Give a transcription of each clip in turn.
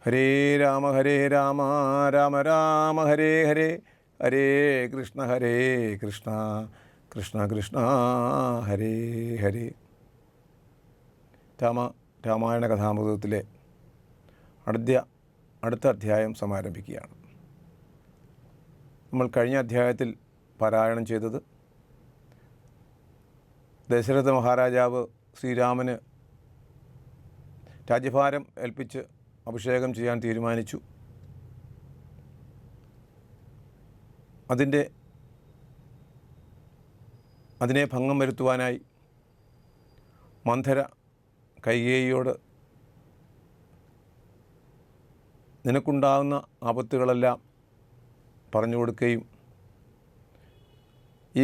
ഹരേ രാമ രാമ രാമ ഹരേ ഹരേ, ഹരേ കൃഷ്ണ കൃഷ്ണ കൃഷ്ണ കൃഷ്ണ ഹരേ ഹരേ. രാമായണ കഥാമൃതത്തിലെ അടുത്ത അധ്യായം സമാരംഭിക്കുകയാണ്. നമ്മൾ കഴിഞ്ഞ അധ്യായത്തിൽ പാരായണം ചെയ്തത് ദശരഥ മഹാരാജാവ് ശ്രീരാമന് രാജ്യഭാരം ഏൽപ്പിച്ച് അഭിഷേകം ചെയ്യാൻ തീരുമാനിച്ചു. അതിനെ ഭംഗം വരുത്തുവാനായി മന്ധര കൈകേയിയോട് നിനക്കുണ്ടാകുന്ന ആപത്തുകളെല്ലാം പറഞ്ഞു കൊടുക്കുകയും ഈ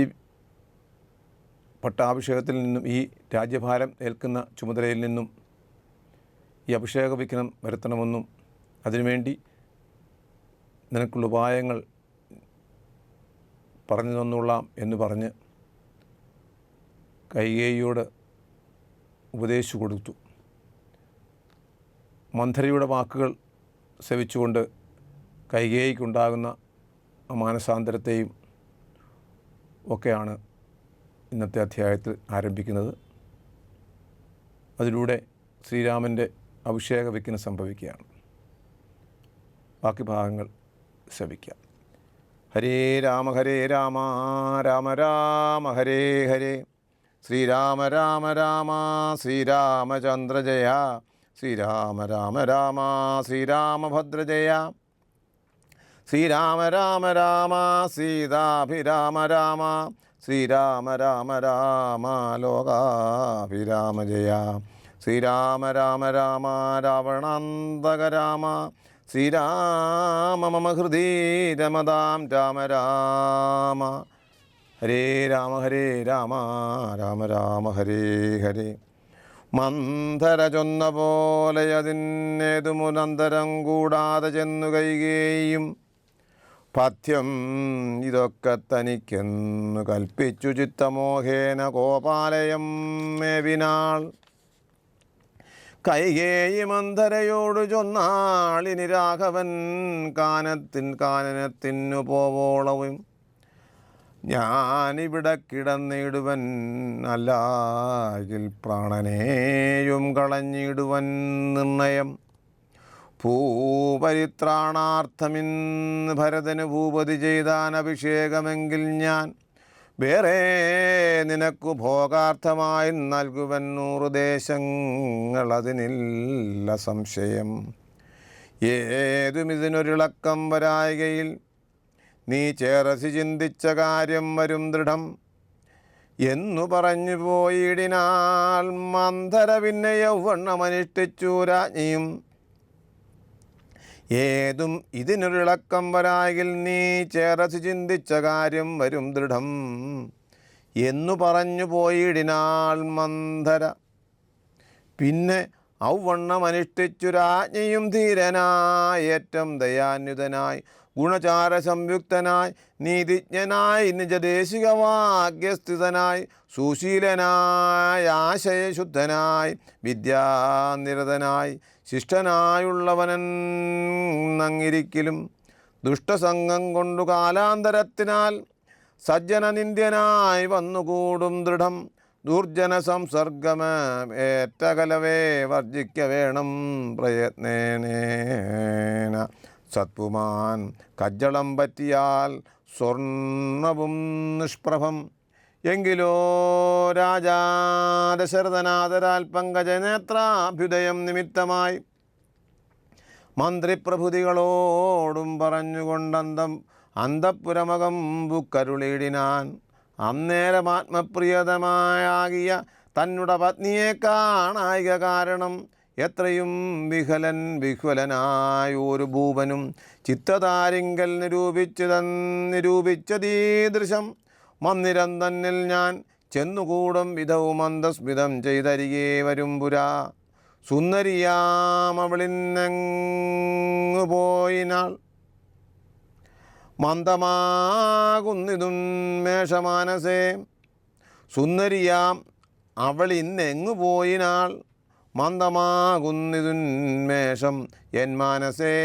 പട്ടാഭിഷേകത്തിൽ നിന്നും, ഈ രാജ്യഭാരം ഏൽക്കുന്ന ചുമതലയിൽ നിന്നും ഈ അഭിഷേക വിഘ്നം വരുത്തണമെന്നും അതിനുവേണ്ടി നിനക്കുള്ള ഉപായങ്ങൾ പറഞ്ഞു തന്നോളാം എന്ന് പറഞ്ഞ് കൈകേയിയോട് ഉപദേശിച്ചു കൊടുത്തു. മന്ധരയുടെ വാക്കുകൾ ശ്രവിച്ചുകൊണ്ട് കൈകേയിക്കുണ്ടാകുന്ന മാനസാന്തരത്തെയും ഒക്കെയാണ് ഇന്നത്തെ അധ്യായത്തിൽ ആരംഭിക്കുന്നത്. അതിലൂടെ ശ്രീരാമൻ്റെ അഭിഷേക വിഘ്നം സംഭവിക്കുകയാണ്. ബാക്കി ഭാഗങ്ങൾ ശ്രവിക്കാം. ഹരേ രാമ രാമ രാമ ഹരേ ഹരേ, ശ്രീരാമ രാമ രാമ ശ്രീരാമചന്ദ്ര ജയ, ശ്രീരാമ രാമ രാമ ശ്രീരാമഭദ്ര ജയ, ശ്രീരാമ രാമ രാമ സീതാഭിരാമ രാമ, ശ്രീരാമ രാമ രാമ ലോകാഭിരാമ ജയ, ശ്രീരാമ രാമ രാമ രാവണാന്തക രാമ, ശ്രീരാമ മമ ഹൃദി രമതാം രാമ രാമ. ഹരേ രാമ രാമ രാമ ഹരേ ഹരേ. മന്ധര ചൊന്ന പോലെ അതിനേതു മുനന്തരം കൂടാതെ ചെന്നു കൈകേയും, പഥ്യം ഇതൊക്കെ തനിക്കെന്നു കൽപ്പിച്ചു ചിത്തമോഹേന കോപാലയം മേവിനാൾ. കൈകേയി മന്ധരയോടു ചൊന്നാളിനി രാഘവൻ കാനനത്തിനു പോവോളവും ഞാനിവിടെ കിടന്നിടുവൻ, അല്ലാകിൽ പ്രാണനെയും കളഞ്ഞിടുവൻ നിർണയം. ഭൂപരിത്രാണാർത്ഥമിന്ന് ഭരതന് ഭൂപതി ചെയ്താൻ അഭിഷേകമെങ്കിൽ ഞാൻ വേറെ നിനക്കു ഭോഗാർത്ഥമായി നൽകുവൻ 100 ദേശങ്ങൾ, അതിനില്ല സംശയം. ഏതും ഇതിനൊരിളക്കം വരായികയിൽ നീ ചേർത്തി ചിന്തിച്ച കാര്യം വരും ദൃഢം എന്നു പറഞ്ഞു പോയിടിനാൽ മന്ധര പിന്നെ യൗവണ്ണമനുഷ്ഠിച്ചു രാജ്ഞിയും. ഏതും ഇതിനൊരിളക്കം വരായിൽ നീ ചേർത്തി ചിന്തിച്ച കാര്യം വരും ദൃഢം എന്നു പറഞ്ഞു പോയിടിനാൽ മന്ധര പിന്നെ ഔവണ്ണമനുഷ്ഠിച്ചു രാജ്ഞിയും. ധീരനായി ഏറ്റം ദയാന്യുതനായി ഗുണചാര സംയുക്തനായി നീതിജ്ഞനായി നിജദേശികവാഗ്യസ്ഥിതനായി സുശീലനായി ആശയശുദ്ധനായി വിദ്യാനിരതനായി ശിഷ്ടനായുള്ളവനെന്നങ്ങിരിക്കലും ദുഷ്ടസംഗം കൊണ്ടു കാലാന്തരത്തിനാൽ സജ്ജന നിന്ദ്യനായി വന്നുകൂടും ദൃഢം. ദുർജന സംസർഗമേറ്റകലവേ വർജിക്ക വേണം പ്രയത്നേന. സത്പുമാൻ കജ്ജളം പറ്റിയാൽ സ്വർണവും നിഷ്പ്രഭം. എങ്കിലോ രാജാ ദശരഥനാദരാൽ പങ്കജനേത്രാഭ്യുദയം നിമിത്തമായി മന്ത്രിപ്രഭുതികളോടും പറഞ്ഞുകൊണ്ടന്തപുരമകം ബുക്കരുളിടിനാൻ. അന്നേരമാത്മപ്രിയതമായാകിയ തന്നുടെ പത്നിയെ കാണായിക കാരണം എത്രയും വിഹ്വലനായൊരു ഭൂപനും ചിത്തതാരിങ്കൽ നിരൂപിച്ചതീദൃശം മന്ദിരം തന്നിൽ ഞാൻ ചെന്നുകൂടും വിധവും മന്ദസ്മിതം ചെയ്തരികെ വരും പുരാ. സുന്ദരിയാമവളിന്നെങ്ങു പോയിനാൾ മന്ദമാകുന്നിതും മേഷമാനസേ. സുന്ദരിയാം അവളിന്നെങ്ങു പോയിനാൾ മന്ദമാകുന്നിതുന്മേഷം എൻ മാനസേ.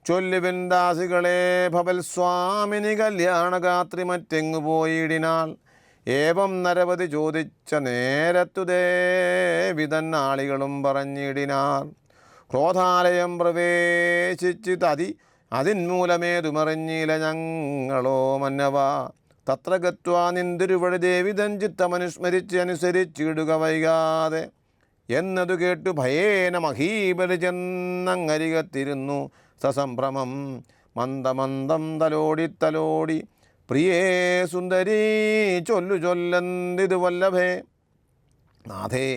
ചൊല്ലുവിൻ ദാസികളെ ഭവൽ സ്വാമിനി കല്യാണഗാത്രി മറ്റെങ്ങു പോയിടിനാൾ. ഏവം നരവധി ചോദിച്ച നേരത്തു ദേവിതന്നാളികളും പറഞ്ഞിടിനാർ. ക്രോധാലയം പ്രവേശിച്ച് അതിന്മൂലമേതുമറിഞ്ഞില്ല ഞങ്ങളോ മന്നവ. തത്ര ഗത്വാ നിന്തിരുവഴി ദേവിതൻ ചിത്തമനുസ്മരിച്ച് അനുസരിച്ചിടുക വൈകാതെ എന്നതു കേട്ടു ഭയേന മഹീബലി ചെന്നങ്ങരികത്തിരുന്നു സസംഭ്രമം. മന്ദമന്ദം തലോടി പ്രിയേ സുന്ദരീ ചൊല്ലു ചൊല്ലെന്തിതു വല്ലഭേ. നാഥേ,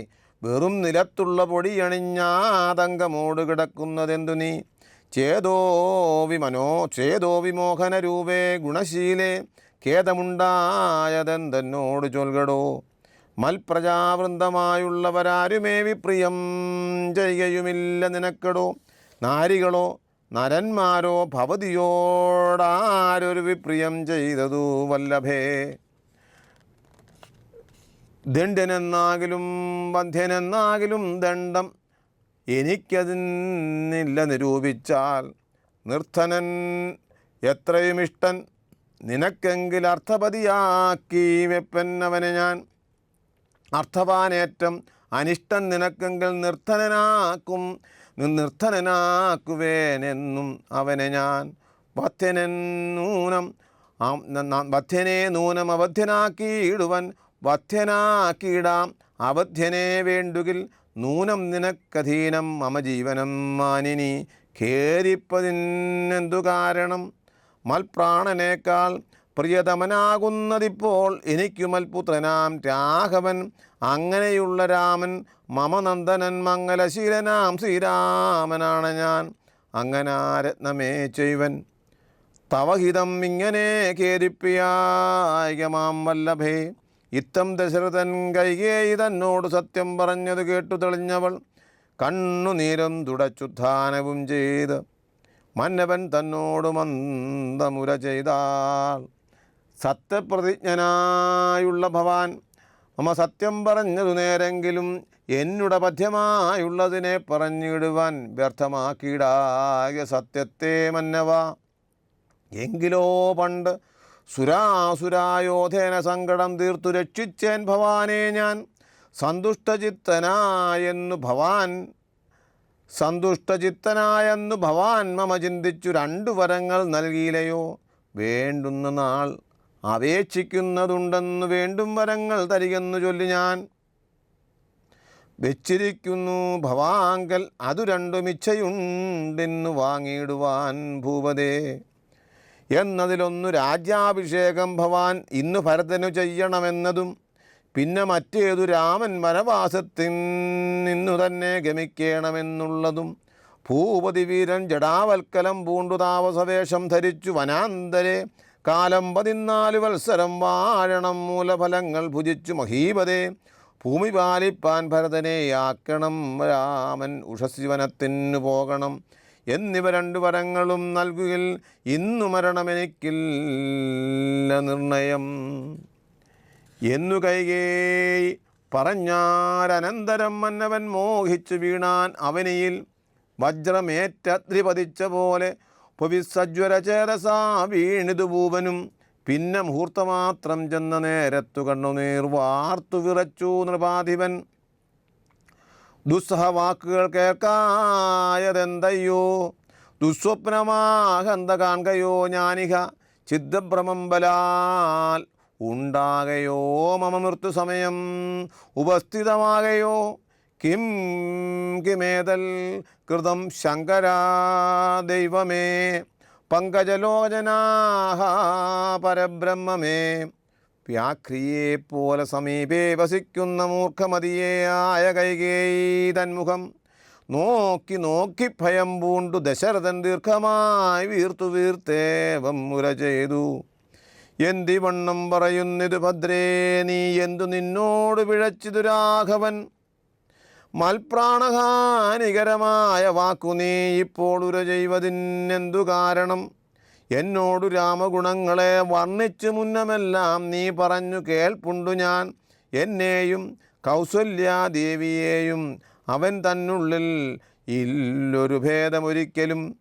വെറും നിലത്തുള്ള പൊടിയണിഞ്ഞാതങ്കമോട് കിടക്കുന്നതെന്തു നീ. ചേതോ വിമോഹന രൂപേ ഗുണശീലേ ഖേദമുണ്ടായതെന്തെന്നോട് ചൊൽകടോ. മൽപ്രജാവൃന്ദമായുള്ളവരാരുമേ വിപ്രിയം ചെയ്യുകയുമില്ല നിനക്കടോ. നാരികളോ നരന്മാരോ ഭവതിയോടാരൊരു വിപ്രിയം ചെയ്തതു വല്ലഭേ. ദണ്ഡനെന്നാകിലും ബന്ധ്യനെന്നാകിലും ദണ്ഡം എനിക്കതിന്നില്ല നിരൂപിച്ചാൽ. നിർധനൻ എത്രയുമിഷ്ടൻ നിനക്കെങ്കിൽ അർത്ഥപതിയാക്കി വെപ്പന്നവനെ ഞാൻ. അർത്ഥവാനേറ്റം അനിഷ്ടൻ നിനക്കെങ്കിൽ നിർധനനാക്കുവേനെന്നും അവനെ ഞാൻ. ബദ്ധനെ നൂനം അവധ്യനാക്കിയിടുവൻ ബദ്ധനാക്കിയിടാം. അവധ്യനെ വേണ്ടുകിൽ നൂനം നിനക്കധീനം മമ ജീവനം മാനിനി. ഖേദിപ്പതിനെന്തു കാരണം. മൽപ്രാണനേക്കാൾ പ്രിയതമനാകുന്നതിപ്പോൾ എനിക്കു മൽപുത്രനാം രാഘവൻ. അങ്ങനെയുള്ള രാമൻ മമനന്ദനൻ മംഗലശീലനാം ശ്രീരാമനാണ് ഞാൻ. അങ്ങനാരത്നമേ ചെയ്വൻ തവഹിതം ഇങ്ങനെ ഖേദിപ്പിയായമാം വല്ലഭേ. ഇത്തം ദശരഥൻ കൈകേയി തന്നോട് സത്യം പറഞ്ഞത് കേട്ടു തെളിഞ്ഞവൾ കണ്ണുനീരം തുടച്ചുദ്ധാനവും ചെയ്ത് മന്നവൻ തന്നോട് മന്ദമുര ചെയ്താൾ. സത്യപ്രതിജ്ഞനായുള്ള ഭവാൻ മമ സത്യം പറഞ്ഞതു നേരെങ്കിലും എന്നുടെ പഥ്യമായുള്ളതിനെ പറഞ്ഞിടുവാൻ വ്യർത്ഥമാക്കിയിടായ സത്യത്തെ മന്നവ. എങ്കിലോ പണ്ട് സുരാസുരായോധേന സങ്കടം തീർത്തു രക്ഷിച്ചേൻ ഭവാനെ ഞാൻ. സന്തുഷ്ടചിത്തനായെന്നു ഭവാൻ മമ ചിന്തിച്ചു 2 വരങ്ങൾ നൽകിയില്ലയോ. വേണ്ടുന്ന നാൾ അപേക്ഷിക്കുന്നതുണ്ടെന്നു വേണ്ടും വരങ്ങൾ തരികെന്നു ചൊല്ലി ഞാൻ വെച്ചിരിക്കുന്നു ഭവാങ്കൽ. അതു 2 ഇച്ഛയുണ്ടെന്നു വാങ്ങിയിടുവാൻ ഭൂപതേ. എന്നതിലൊന്നു രാജ്യാഭിഷേകം ഭവാൻ ഇന്നു ഭരതനു ചെയ്യണമെന്നതും പിന്നെ മറ്റേതു രാമൻ വനവാസത്തിൽ നിന്നു തന്നെ ഗമിക്കണമെന്നുള്ളതും. ഭൂപതി വീരൻ ജടാവൽക്കലം പൂണ്ടു താപസവേഷം ധരിച്ചു വനാന്തരെ കാലം 14 വത്സരം വാഴണം. മൂലഫലങ്ങൾ ഭുജിച്ചു മഹീപതേ ഭൂമി പാലിപ്പാൻ ഭരതനെ ആക്കണം. രാമൻ ഉഷശിവനത്തിനു പോകണം എന്നിവ 2 വരങ്ങളും നൽകുകിൽ ഇന്നു മരണമെനിക്കില്ല നിർണയം എന്നു കൈകേയി പറഞ്ഞാരനന്തരം മന്നവൻ മോഹിച്ചു വീണാൻ അവനിയിൽ. വജ്രമേറ്റദ്രിപതിച്ച പോലെ ഭുവിസജ്വര ചേതസാ വീണിതു ഭൂപനും. പിന്നെ മുഹൂർത്തമാത്രം ചെന്ന നേരത്തു കണ്ണുനീർ വാർത്തു വിറച്ചു നൃപാധിപൻ. ദുസ്സഹവാക്കുകൾ കേൾക്കായതെന്തയ്യോ. ദുസ്വപ്നമാകന്ത കാൺകയോ ഞാനിഹ. ചിത്തഭ്രമം ബലാൽ ഉണ്ടാകയോ മമ മൃത്യു സമയം ഉപസ്ഥിതമാകയോ. കിമേതൽ കൃതം ശങ്കരാ ദൈവമേ പങ്കജലോചനാഹ പരബ്രഹ്മമേ. വ്യാഘ്രിയെപ്പോലെ സമീപേ വസിക്കുന്ന മൂർഖമതിയെ ആയ കൈകേയി തന്മുഖം നോക്കി ഭയം പൂണ്ടു ദശരഥൻ ദീർഘമായി വീർത്തേവം മുര ചെയ്തു. എന്തിവണ്ണം പറയുന്നിതു ഭദ്രേ നീ. എന്തു നിന്നോട് പിഴച്ചിതു രാഘവൻ. മൽപ്രാണഹാനികരമായ വാക്കു നീ ഇപ്പോൾ ഉര ചെയ്വതിനെന്തു കാരണം. എന്നോടു രാമഗുണങ്ങളെ വർണ്ണിച്ചു മുന്നമെല്ലാം നീ പറഞ്ഞു കേൾപ്പുണ്ടു ഞാൻ. എന്നെയും കൗസല്യാദേവിയെയും അവൻ തന്നുള്ളിൽ ഇല്ലൊരു ഭേദമൊരിക്കലും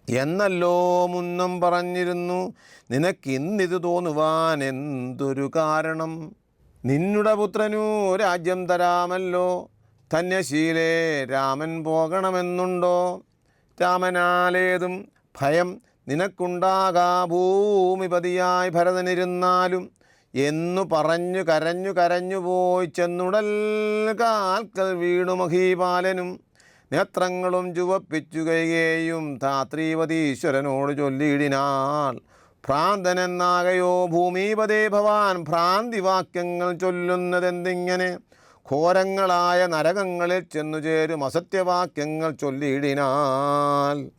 എന്നല്ലോ മുന്നം പറഞ്ഞിരുന്നു. നിനക്കിന്നിത് തോന്നുവാൻ എന്തൊരു കാരണം? നിന്നുടെ പുത്രനു രാജ്യം തരാമല്ലോ, ധന്യശീലേ രാമൻ പോകണമെന്നുണ്ടോ? രാമനാലേതും ഭയം നിനക്കുണ്ടാകാ, ഭൂമിപതിയായി ഭരതനിരുന്നാലും എന്നു പറഞ്ഞു കരഞ്ഞു പോയി ചെന്നുടൽ കാൽക്കൽ വീണു മഹീപാലനും. നേത്രങ്ങളും ചുവപ്പിച്ചു കൈകേയും ധാത്രീവതീശ്വരനോട് ചൊല്ലിയിടിനാൾ, ഭ്രാന്തനെന്നാകയോ ഭൂമിപതേ ഭവാൻ ഭ്രാന്തിവാക്യങ്ങൾ ചൊല്ലുന്നതെന്തിങ്ങനെ? ഘോരങ്ങളായ നരകങ്ങളിൽ ചെന്നു ചേരും അസത്യവാക്യങ്ങൾ ചൊല്ലിയിടിനാൽ.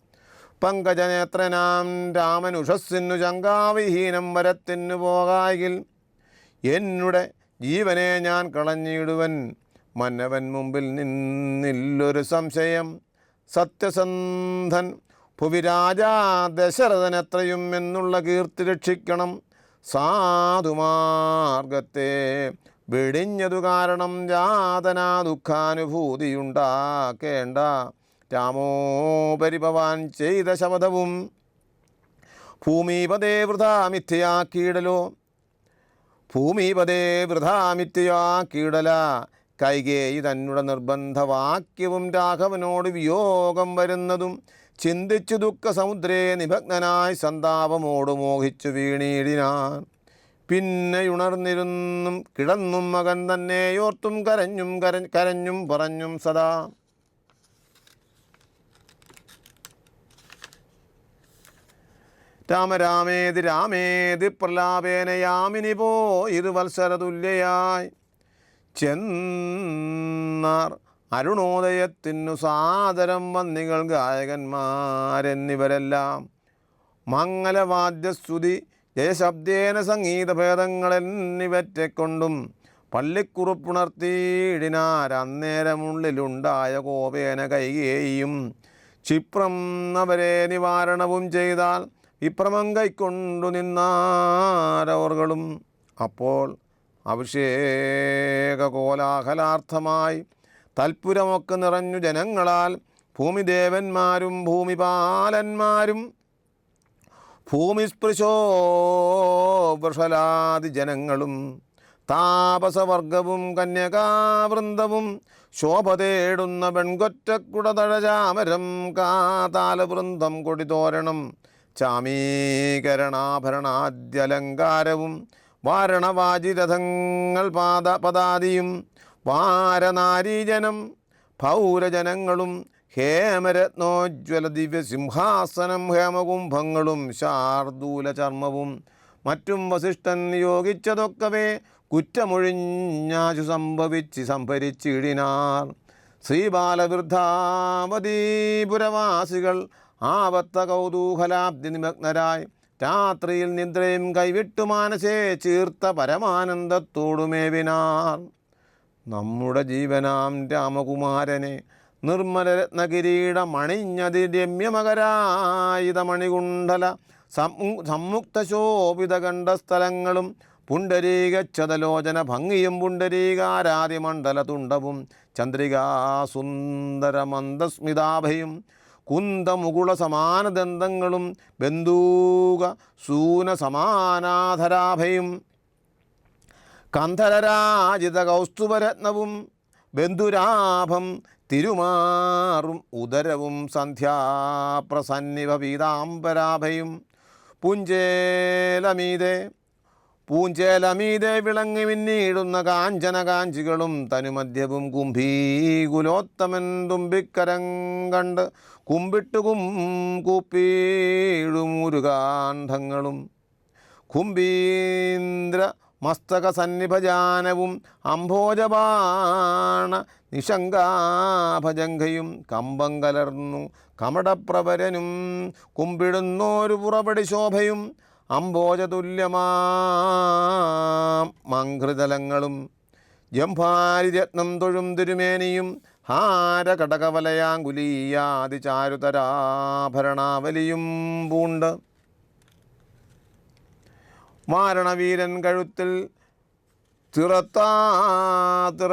പങ്കജനേത്രനാം രാമൻ ഉഷസ്സിനു ശങ്കാവിഹീനം വരത്തിനു പോകായിൽ, എന്നുടെ ജീവനെ ഞാൻ കളഞ്ഞിടുവൻ മന്നവൻ മുമ്പിൽ നിന്നില്ലൊരു സംശയം. സത്യസന്ധൻ ഭുവിരാജാ ദശരഥനെത്രയും എന്നുള്ള കീർത്തി രക്ഷിക്കണം. സാധുമാർഗത്തെ വെടിഞ്ഞതു കാരണം യാതനാ ദുഃഖാനുഭൂതിയുണ്ടാക്കേണ്ട. രാമോപരി ഭവാൻ ചെയ്ത ശപഥവും ഭൂമിപതേ വൃഥാ മിഥ്യയാക്കിയിടലോ. ഭൂമിപതേ വൃഥാ മിഥ്യയാക്കിയിടല. കൈകേയി തന്നുടെ നിർബന്ധവാക്യവും രാഘവനോട് വിയോഗം വരുന്നതും ചിന്തിച്ചു ദുഃഖസമുദ്രേ നിഭഗ്നനായി സന്താപമോട് മോഹിച്ചു വീണിടിനാൻ. പിന്നെയുണർന്നിരുന്നും കിടന്നും മകൻ തന്നെയോർത്തും കരഞ്ഞും പറഞ്ഞും സദാ. രാമേതി പ്രലാപേന യാമിനി പോയിരു വത്സരതുല്യയായി ചെന്നാർ അരുണോദയത്തിനു സാദരം വന്നികൾ ഗായകന്മാരെന്നിവരെല്ലാം. മംഗലവാദ്യസ്തുതി ജയശബ്ദേന സംഗീതഭേദങ്ങളെന്നിവറ്റെക്കൊണ്ടും പള്ളിക്കുറുപ്പുണർത്തിയിടിനാരന്നേരമുള്ളിലുണ്ടായ കോപേന കൈകേയും. ക്ഷിപ്രം അവരെ നിവാരണവും ചെയ്താൽ വിപ്രമം കൈക്കൊണ്ടു നിന്നാരവർകളും. അപ്പോൾ അഭിഷേക കോലാഹലാർത്ഥമായി തൽപുരമൊക്കെ നിറഞ്ഞു ജനങ്ങളാൽ ഭൂമിദേവന്മാരും ഭൂമിപാലന്മാരും ഭൂമിസ്പൃശോ വൃഷലാദി ജനങ്ങളും താപസവർഗവും കന്യകാവൃന്ദവും ശോഭ തേടുന്ന പെൺകൊറ്റക്കുടതഴചാമരം കാതാലവൃന്ദം കൊടിതോരണം ചാമീകരണാഭരണാദ്യലങ്കാരവും വാരണവാജിരഥങ്ങൾ പദാദിയും വാരനാരീജനം പൗരജനങ്ങളും ഹേമരത്നോജ്വല ദിവ്യസിംഹാസനം ഹേമകുംഭങ്ങളും ശാർദൂല ചർമ്മവും മറ്റും വസിഷ്ഠൻ നിയോഗിച്ചതൊക്കവേ കുറ്റമൊഴിഞ്ഞാശു സംഭരിച്ചിടിനാർ. ശ്രീബാലവൃദ്ധാവതീപുരവാസികൾ ആവത്ത കൗതൂഹലാബ്ദി നിമഗ്നരായി രാത്രിയിൽ നിദ്രയും കൈവിട്ടു മാനസേ ചീർത്ത പരമാനന്ദത്തോടുമേവിനാർ. നമ്മുടെ ജീവനാം രാമകുമാരനെ നിർമ്മലരത്നകിരീടമണിഞ്ഞതി രമ്യമകരായുധ മണികുണ്ഡല സംമുക്തശോഭിത കണ്ഠസ്ഥലങ്ങളും പുണ്ടരീകച്ഛതലോചന ഭംഗിയും പുണ്ടരീകാരാതിമണ്ഡല തുണ്ടവും ചന്ദ്രികാസുന്ദരമന്ദസ്മിതാഭയും കുന്തമുകുള സമാനദന്തങ്ങളും ബന്ധൂക സൂന സമാനാധരാഭയും കന്ധരരാജിത കൗസ്തുഭരത്നവും ബന്ധുരാഭം തിരുമാറും ഉദരവും സന്ധ്യാപ്രസന്നിഭ പീതാംബരാഭയും പൂഞ്ചേലമീതെ വിളങ്ങി മിന്നീടുന്ന കാഞ്ചനകാഞ്ചികളും തനുമധ്യവും കുംഭീകുലോത്തമൻ തുമ്പിക്കരം കണ്ട് കൂപ്പിയിടുമുരുകാണ്ഡങ്ങളും കുംഭീന്ദ്ര മസ്തക സന്നിഭജാനവും അംഭോജബാണ നിശങ്കാഭജംഘയും കമ്പം കലർന്നു കമടപ്രവരനും കുമ്പിടുന്നോരു പുറപടി ശോഭയും അംഭോജതുല്യമാഘൃതലങ്ങളും ജംഭാരിരത്നം തൊഴും തിരുമേനിയും ഹാരകടകവലയാങ്കുലീയാതി ചാരുതരാഭരണാവലിയും പൂണ്ട് വാരണവീരൻ കഴുത്തിൽ തിറത്തോട്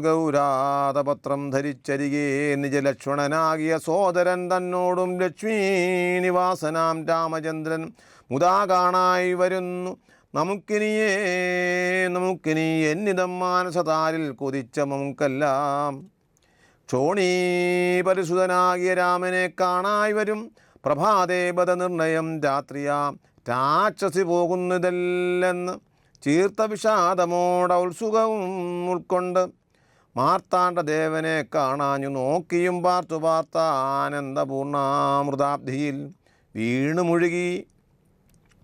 ഗൗരാതപത്രം ധരിച്ചരികെ നിജലക്ഷ്മണനാകിയ സോദരൻ തന്നോടും ലക്ഷ്മീ നിവാസനാം രാമചന്ദ്രൻ മുതാ കാണായി വരുന്നു. നമുക്കിനി എന്നിതം മാനസതാരിൽ കൊതിച്ച നമുക്കെല്ലാം ക്ഷോണീപരിസുതനാകിയ രാമനെ കാണായി വരും. പ്രഭാതേ ബദനിർണയം രാത്രിയാം രാക്ഷസി പോകുന്നതല്ലെന്ന് ചീർത്ത വിഷാദമോട ഉത്സുകവും ഉൾക്കൊണ്ട് മാർത്താണ്ഡദേവനെ കാണാഞ്ഞു നോക്കിയും പാർത്ത ആനന്ദപൂർണാമൃതാബ്ധിയിൽ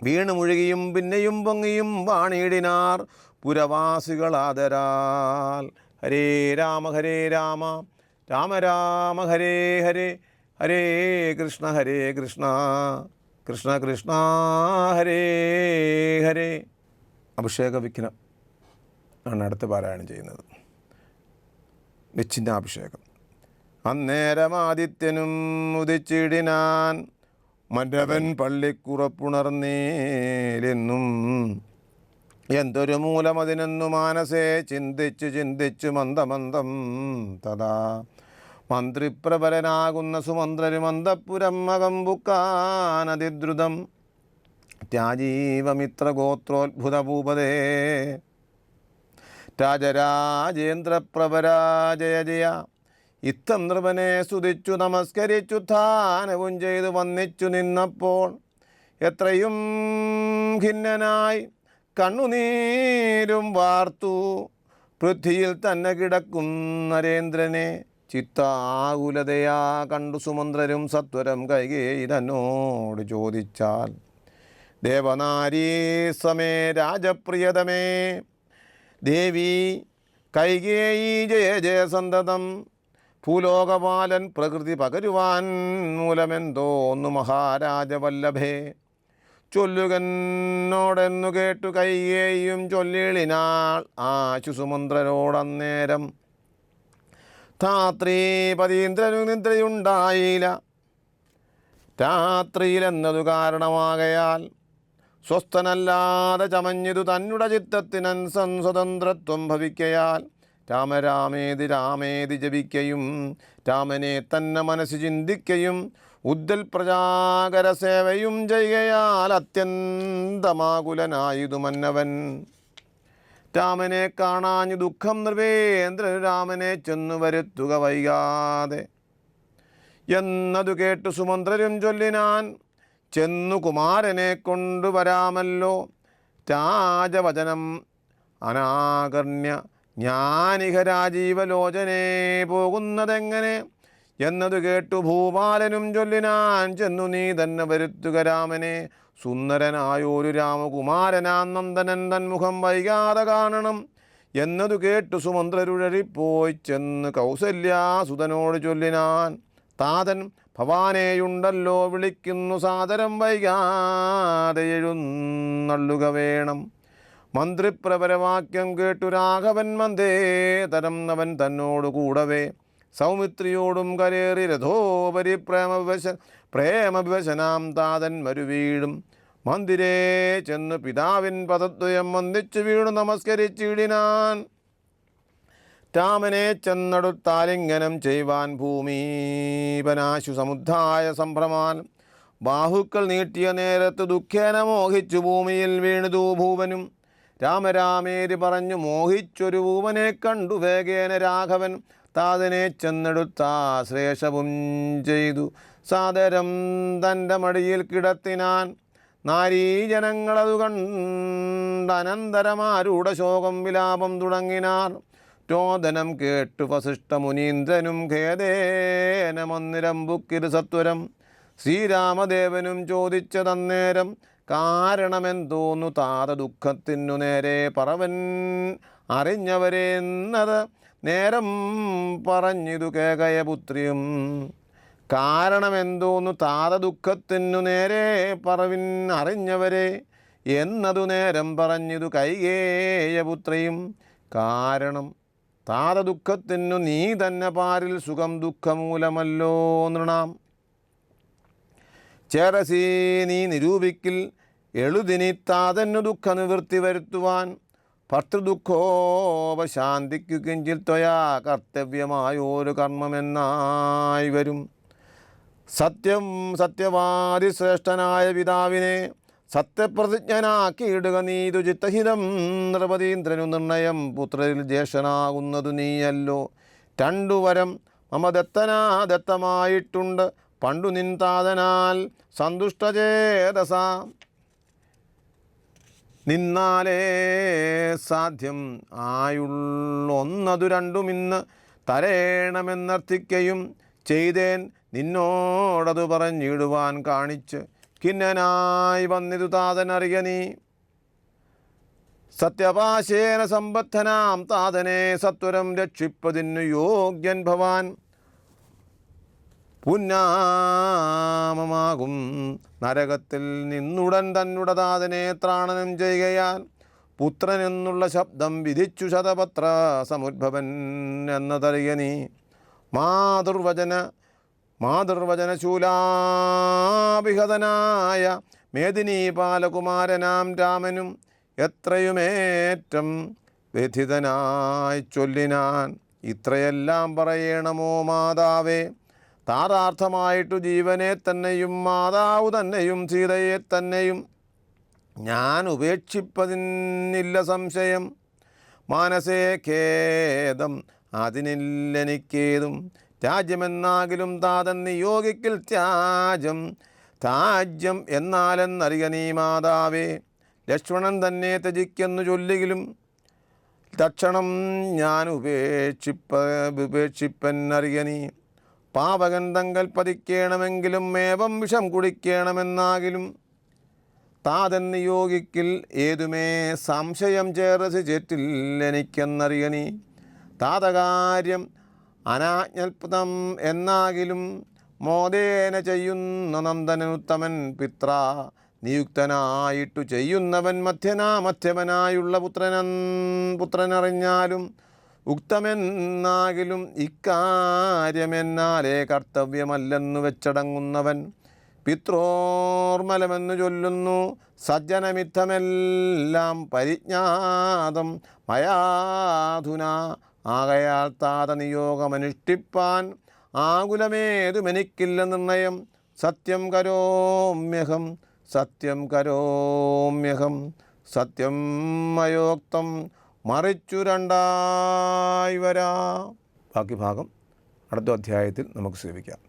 വീണുമുഴുകിയും പിന്നെയും പൊങ്ങിയും വാണിയിടിനാർ പുരവാസികളാദരാൽ. ഹരേ രാമ രാമ രാമ ഹരേ ഹരേ, ഹരേ കൃഷ്ണ കൃഷ്ണ കൃഷ്ണ ഹരേ ഹരേ. അഭിഷേക വിഘ്നം ആണ് അടുത്ത് പാരായണം ചെയ്യുന്നത്. നിശ്ചിന്നാഭിഷേകം. അന്നേരം ആദിത്യനും ഉദിച്ചിടിനാൻ മന്നവൻ പള്ളിക്കുറപ്പുണർന്നേലെന്നും എന്തൊരു മൂലമതിനെന്നു മാനസേ ചിന്തിച്ചു മന്ദമന്ദം തഥാ മന്ത്രിപ്രബലനാകുന്ന സുമന്ത്രരും അന്തഃപുരം അകമ്പുക്കാനതിദ്രുതം രാജീവമിത്രഗോത്രോദ്ഭുതഭൂപതേ രാജരാജേന്ദ്രപ്രഭരാജയ ജയ. ഇത്തം നൃപനെ സ്തുതിച്ചു നമസ്കരിച്ചു ധാനവും ചെയ്തു വന്നിച്ചു നിന്നപ്പോൾ എത്രയും ഖിന്നനായി കണ്ണുനീരും വാർത്തു പൃഥ്വിയിൽ തന്നെ കിടക്കും നരേന്ദ്രനെ. ചിത്താകുലതയാ കണ്ടു സുമന്ത്രരും സത്വരം കൈകേയി തന്നോട് ചോദിച്ചാൽ ദേവനാരീ സമേ രാജപ്രിയതമേ ദേവി കൈകേയി ജയ ജയ സന്തതം. ഭൂലോകപാലൻ പ്രകൃതി പകരുവാൻ മൂലമെന്തോന്നു മഹാരാജവല്ലഭേ ചൊല്ലുകന്നോടെന്നു കേട്ടു കൈകേയും ചൊല്ലിളിനാൾ ആശു സുമന്ത്രരോടന്നേരം. ധാത്രീ പതീന്ദ്രനു നിദ്രയുണ്ടായില്ല രാത്രിയിലെന്നതു കാരണമാകയാൽ സ്വസ്ഥനല്ലാതെ ചമഞ്ഞിതു തന്നുടെ ചിത്തത്തിനൻ സ്വതന്ത്രത്വം ഭവിക്കയാൽ രാമേതി ജപിക്കയും രാമനെ തന്നെ മനസ്സ് ചിന്തിക്കയും ഉദ്ദൽ പ്രജാകര സേവയും ചെയ്യുകയാൽ അത്യന്തമാകുലനായതു മന്നവൻ. രാമനെ കാണാഞ്ഞു ദുഃഖം നൃപേന്ദ്രനു രാമനെ ചെന്നു വരുത്തുക വൈകാതെ എന്നതു കേട്ടു സുമന്ത്രരും ചൊല്ലിനാൻ ചെന്നു കുമാരനെ കൊണ്ടുവരാമല്ലോ. രാജവചനം അനാകർണ്യ ജ്ഞാനിക രാജീവലോചനേ പോകുന്നതെങ്ങനെ എന്നതു കേട്ടു ഭൂപാലനും ചൊല്ലിനാൻ ചെന്നു നീ തന്നെ വരുത്തുക രാമനെ. സുന്ദരനായൊരു രാമകുമാരനാം നന്ദനൻ തന്മുഖം വൈകാതെ കാണണം എന്നതു കേട്ടു സുമന്ത്രരുഴറിപ്പോയി ചെന്ന് കൗസല്യാസുതനോട് ചൊല്ലിനാൻ താതൻ ഭവാനെയുണ്ടല്ലോ വിളിക്കുന്നു സാദരം വൈകാതെ എഴുന്നള്ളുക വേണം. മന്ത്രിപ്രവരവാക്യം കേട്ടു രാഘവൻ മന്ദേതരം അവൻ തന്നോട് കൂടവേ സൗമിത്രിയോടും കരേറി രഥോപരി പ്രേമവിവശനാം താതൻ മരുവീടും മന്ദിരേ ചെന്ന് പിതാവിൻ പദദ്വയം വന്ദിച്ചു വീണു നമസ്കരിച്ചിടിനാൻ. രാമനെ ചെന്നടുത്താലിംഗനം ചെയ്യുവാൻ ഭൂമീപനാശു സമുദ്ധായ സംഭ്രമാൻ ബാഹുക്കൾ നീട്ടിയ നേരത്ത് ദുഃഖേന മോഹിച്ചു ഭൂമിയിൽ വീണുതു ഭൂവനും. രാമേതി പറഞ്ഞു മോഹിച്ചൊരു ഭൂവനെ കണ്ടു വേഗേന രാഘവൻ താതനെ ചെന്നെടുത്താശ്ലേഷവും ചെയ്തു സാദരം തൻ്റെ മടിയിൽ കിടത്തിനാൻ. നാരീജനങ്ങളതു കണ്ടനന്തരമാരൂഢ ശോകം വിലാപം തുടങ്ങിനാർ. രോദനം കേട്ടു വസിഷ്ഠമുനീന്ദ്രനും ഖേദേന മന്ദിരം ബുക്കിരു സത്വരം. ശ്രീരാമദേവനും ചോദിച്ചതന്നേരം കാരണമെന്തോന്നു താത ദുഃഖത്തിനു നേരെ പറവൻ അറിഞ്ഞവരെന്നത് നേരം പറഞ്ഞിതു കേകയപുത്രിയും. കാരണമെന്തോന്നു താത ദുഃഖത്തിനു നേരെ പറവിൻ അറിഞ്ഞവരെ എന്നതു നേരം പറഞ്ഞിതു കൈകേയപുത്രിയും. കാരണം താത ദുഃഖത്തിനു നീ തന്നെ പാരിൽ സുഖം ദുഃഖമൂലമല്ലോ നൃണാം. ചേരസീ നീ നിരൂപിക്കിൽ എളുതിനി താതന്നു ദുഃഖ നിവൃത്തി വരുത്തുവാൻ. ഭർത്തൃദുഃഖോപശാന്തിക്കു കിഞ്ചിൽ ത്വയാ കർത്തവ്യമായൊരു കർമ്മമെന്നായി വരും. സത്യവാദി ശ്രേഷ്ഠനായ പിതാവിനെ സത്യപ്രതിജ്ഞനാക്കിയിടുക നീതു ചിത്തഹിതം. നൃപതീന്ദ്രനു നിർണയം പുത്രരിൽ ജ്യേഷ്ഠനാകുന്നതു നീയല്ലോ. 2 വരം മമ ദത്തമായിട്ടുണ്ട് പണ്ടു നിൻ താതനാൽ സന്തുഷ്ടചേതസ. നിന്നാലേ സാധ്യം ആയുള്ളൊന്നതു രണ്ടുമിന്ന് തരേണമെന്നർത്ഥിക്കയും ചെയ്തേൻ. നിന്നോടതു പറഞ്ഞിടുവാൻ കാണിച്ച് ഖിന്നനായി വന്നിതു താതനറിയ നീ. സത്യപാശേന സമ്പദ്ധനാം താതനെ സത്വരം രക്ഷിപ്പതിനു യോഗ്യൻ ഭവാൻ. പുന്നാമമാകും നരകത്തിൽ നിന്നുടൻ തന്നുട താതനെ ത്രാണനം ചെയ്യുകയാൽ പുത്രനെന്നുള്ള ശബ്ദം വിധിച്ചു ശതപത്ര സമുദ്ഭവൻ എന്നതറിയ നീ. മാതൃവചനശൂലാഭിഹതനായ മേദിനി ബാലകുമാരനാം രാമനും എത്രയുമേറ്റം വ്യഥിതനായി ചൊല്ലിനാൻ. ഇത്രയെല്ലാം പറയണമോ മാതാവേ. താതാർത്ഥമായിട്ടു ജീവനെ തന്നെയും മാതാവ് തന്നെയും സീതയെ തന്നെയും ഞാൻ ഉപേക്ഷിപ്പതിനില്ല സംശയം. മാനസേ ഖേദം അതിനില്ലെനിക്കേതും. രാജ്യമെന്നാകിലും താതൻ നിയോഗിക്കിൽ ത്യാജ്യം എന്നാലെന്നറിയ നീ മാതാവേ. ലക്ഷ്മണൻ തന്നെ ത്യജിക്കെന്നു ചൊല്ലിങ്കിലും തക്ഷണം ഞാൻ ഉപേക്ഷിപ്പന്നറിയ നീ. പാവകൻ തങ്കൽ പതിക്കേണമെങ്കിലും ഏവം വിഷം കുടിക്കണമെന്നാകിലും താതൻ നിയോഗിക്കിൽ ഏതുമേ സംശയം ചേർത്ത് ചേറ്റില്ലെനിക്കെന്നറിയ നീ. താതകാര്യം അനാജ്ഞൽപതം എന്നാകിലും മോദേന ചെയ്യുന്ന നന്ദനുത്തമൻ പിത്ര നിയുക്തനായിട്ടു ചെയ്യുന്നവൻ മധ്യമനായുള്ള പുത്രനറിഞ്ഞാലും ഉക്തമെന്നാകിലും ഇക്കാര്യമെന്നാലേ കർത്തവ്യമല്ലെന്നു വെച്ചടങ്ങുന്നവൻ. പിത്രോർമലമെന്നു ചൊല്ലുന്നു സജ്ജനമിത്തമെല്ലാം പരിജ്ഞാതം മയാധുന. ആകയാൽ താത നിയോഗമനുഷ്ഠിപ്പാൻ ആകുലമേതുമെനിക്കില്ല നിർണയം. സത്യം കരോമ്യഹം സത്യം മയോക്തം മറിച്ചു രണ്ടായി വരാ. ബാക്കി ഭാഗം അടുത്ത അധ്യായത്തിൽ നമുക്ക് സേവിക്കാം.